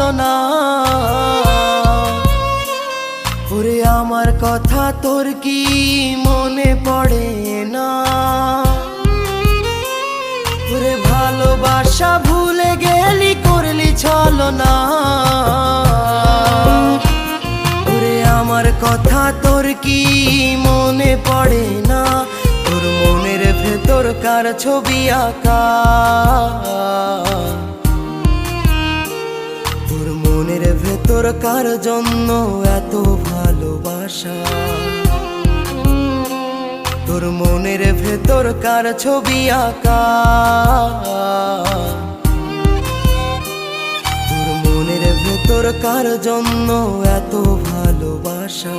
ছলনা। ওরে আমার কথা তোর কি মনে পড়ে না? ওরে ভালোবাসা ভুলে গেলি, করলি ছলনা। ওরে আমার কথা তোর কি মনে পড়ে না? তোর মনের ভেতর কার ছবি আঁকা? তোর মনের ভেতর কার জন্য এত ভালোবাসা? তোর মনের ভেতর কার ছবি আঁকা? তোর মনের ভেতর কার জন্য এত ভালোবাসা?